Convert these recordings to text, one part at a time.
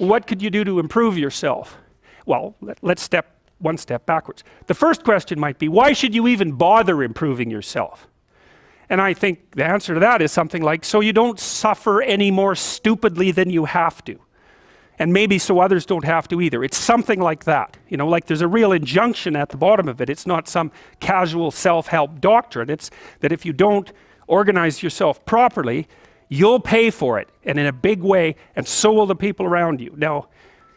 what could you do to improve yourself? Well, let's step one step backwards. The first question might be, why should you even bother improving yourself? And I think the answer to that is something like, so you don't suffer any more stupidly than you have to. And maybe so others don't have to either. It's something like that. You know, like there's a real injunction at the bottom of it. It's not some casual self-help doctrine. It's that if you don't organize yourself properly, you'll pay for it, and in a big way, and so will the people around you. Now,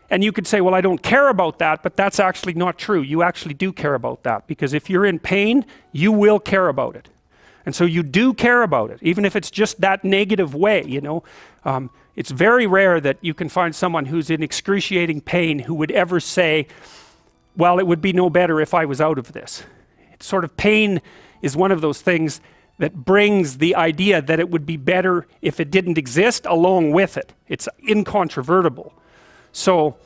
and you could say, well, I don't care about that, but that's actually not true. You actually do care about that, because if you're in pain, you will care about it. And so you do care about it, even if it's just that negative way, you know. It's very rare that you can find someone who's in excruciating pain who would ever say, well, it would be no better if I was out of this. It's sort of pain is one of those things that brings the idea that it would be better if it didn't exist along with it. It's incontrovertible. So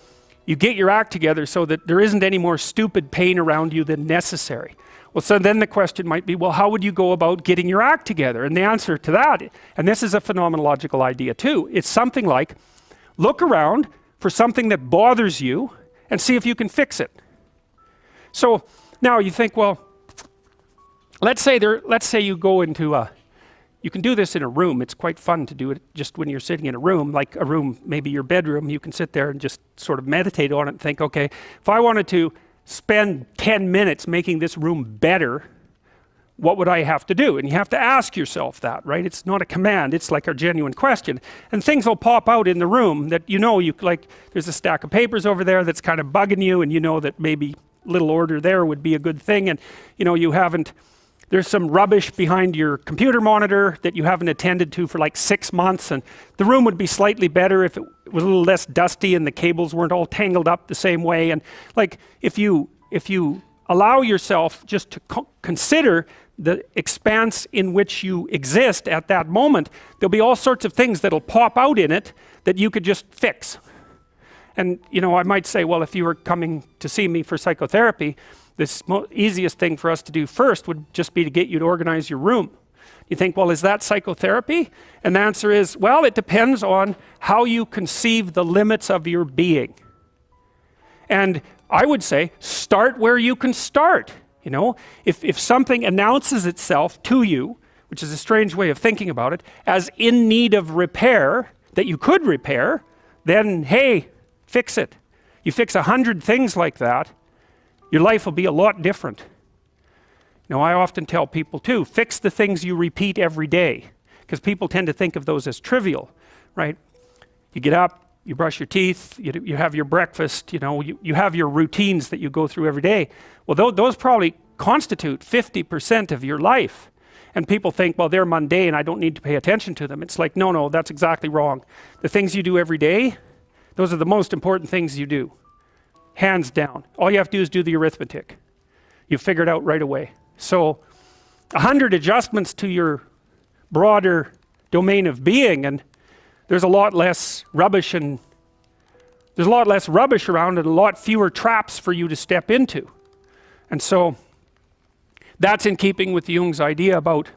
you get your act together so that there isn't any more stupid pain around you than necessary. Well, so then the question might be, well, how would you go about getting your act together? And the answer to that, and this is a phenomenological idea too, it's something like, look around for something that bothers you and see if you can fix it. So now you think, well, let's say you go into you can do this in a room. It's quite fun to do it just when you're sitting in a room, like a room, maybe your bedroom. You can sit there and just sort of meditate on it and think, okay, if I wanted to spend 10 minutes making this room better, what would I have to do? And you have to ask yourself that, right? It's not a command, it's like a genuine question. And things will pop out in the room that you like, there's a stack of papers over there that's kind of bugging you, and you know that maybe little order there would be a good thing, and there's some rubbish behind your computer monitor that you haven't attended to for like 6 months, and the room would be slightly better if it was a little less dusty and the cables weren't all tangled up the same way. And like if you allow yourself just to consider the expanse in which you exist at that moment, there'll be all sorts of things that'll pop out in it that you could just fix. And I might say, well, if you were coming to see me for psychotherapy, the easiest thing for us to do first would just be to get you to organize your room. You think, well, is that psychotherapy? And the answer is, well, it depends on how you conceive the limits of your being. And I would say, start where you can start. If something announces itself to you, which is a strange way of thinking about it, as in need of repair, that you could repair, then, hey, fix it. You fix 100 things like that, your life will be a lot different. Now, I often tell people too, fix the things you repeat every day, because people tend to think of those as trivial, right? You get up, you brush your teeth, you have your breakfast, you have your routines that you go through every day. Well, those probably constitute 50% of your life. And people think, well, they're mundane, I don't need to pay attention to them. It's like, no, that's exactly wrong. The things you do every day, those are the most important things you do. Hands down. All you have to do is do the arithmetic. You figure it out right away. So 100 adjustments to your broader domain of being, and there's a lot less rubbish around, and a lot fewer traps for you to step into. And that's in keeping with Jung's idea about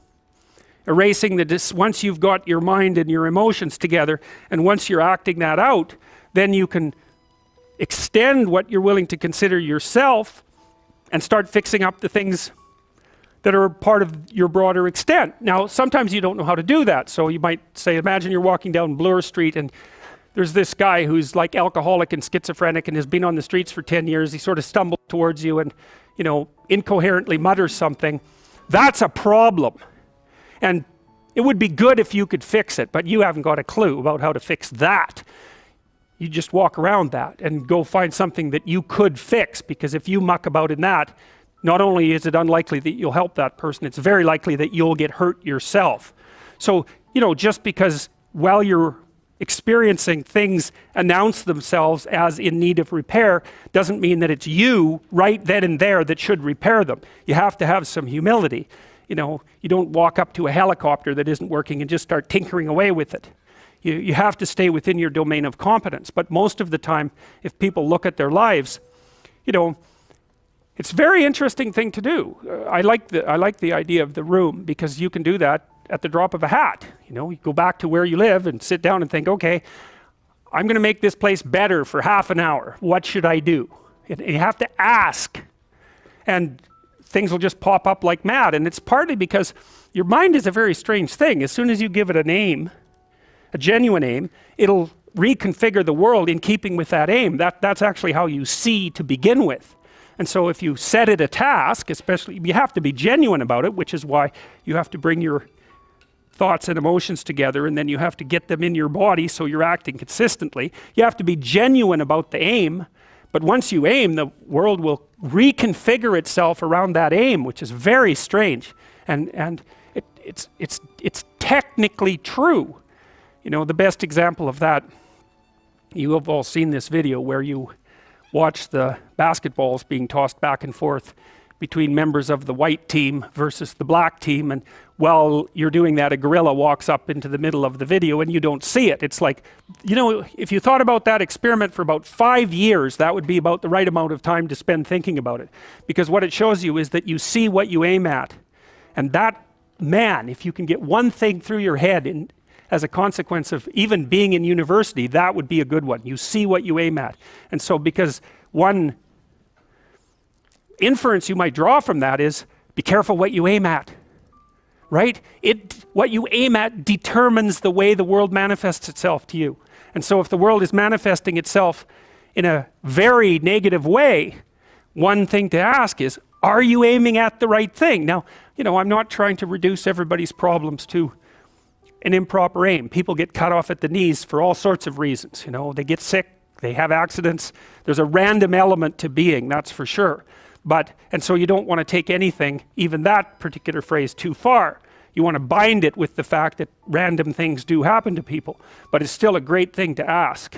erasing once you've got your mind and your emotions together, and once you're acting that out, then you can extend what you're willing to consider yourself and start fixing up the things that are part of your broader extent. Now, sometimes you don't know how to do that. So you might say, imagine you're walking down Bloor Street and there's this guy who's like alcoholic and schizophrenic and has been on the streets for 10 years. He sort of stumbles towards you and, incoherently mutters something. That's a problem. And it would be good if you could fix it, but you haven't got a clue about how to fix that. You just walk around that and go find something that you could fix, because if you muck about in that, not only is it unlikely that you'll help that person, it's very likely that you'll get hurt yourself. So, just because while you're experiencing things announce themselves as in need of repair, doesn't mean that it's you right then and there that should repair them. You have to have some humility. You don't walk up to a helicopter that isn't working and just start tinkering away with it. You have to stay within your domain of competence. But most of the time, if people look at their lives, it's a very interesting thing to do. I like the idea of the room, because you can do that at the drop of a hat. You go back to where you live and sit down and think, okay, I'm going to make this place better for half an hour. What should I do? You have to ask. And things will just pop up like mad. And it's partly because your mind is a very strange thing. As soon as you give it an aim, a genuine aim, it'll reconfigure the world in keeping with that aim. That's actually how you see to begin with. And so if you set it a task, especially, you have to be genuine about it, which is why you have to bring your thoughts and emotions together, and then you have to get them in your body so you're acting consistently. You have to be genuine about the aim, but once you aim, the world will reconfigure itself around that aim, which is very strange. And it's technically true. You know, the best example of that, you have all seen this video where you watch the basketballs being tossed back and forth between members of the white team versus the black team, and while you're doing that, a gorilla walks up into the middle of the video and you don't see it. It's like, you know, if you thought about that experiment for about 5 years, that would be about the right amount of time to spend thinking about it. Because what it shows you is that you see what you aim at. And that, man, if you can get one thing through your head as a consequence of even being in university, that would be a good one. You see what you aim at. And so because one inference you might draw from that is, be careful what you aim at, right? What you aim at determines the way the world manifests itself to you. And so if the world is manifesting itself in a very negative way, one thing to ask is, are you aiming at the right thing? Now, you know, I'm not trying to reduce everybody's problems to an improper aim. People get cut off at the knees for all sorts of reasons. You know, they get sick, they have accidents. There's a random element to being, that's for sure. And so you don't want to take anything, even that particular phrase, too far. You want to bind it with the fact that random things do happen to people. But it's still a great thing to ask.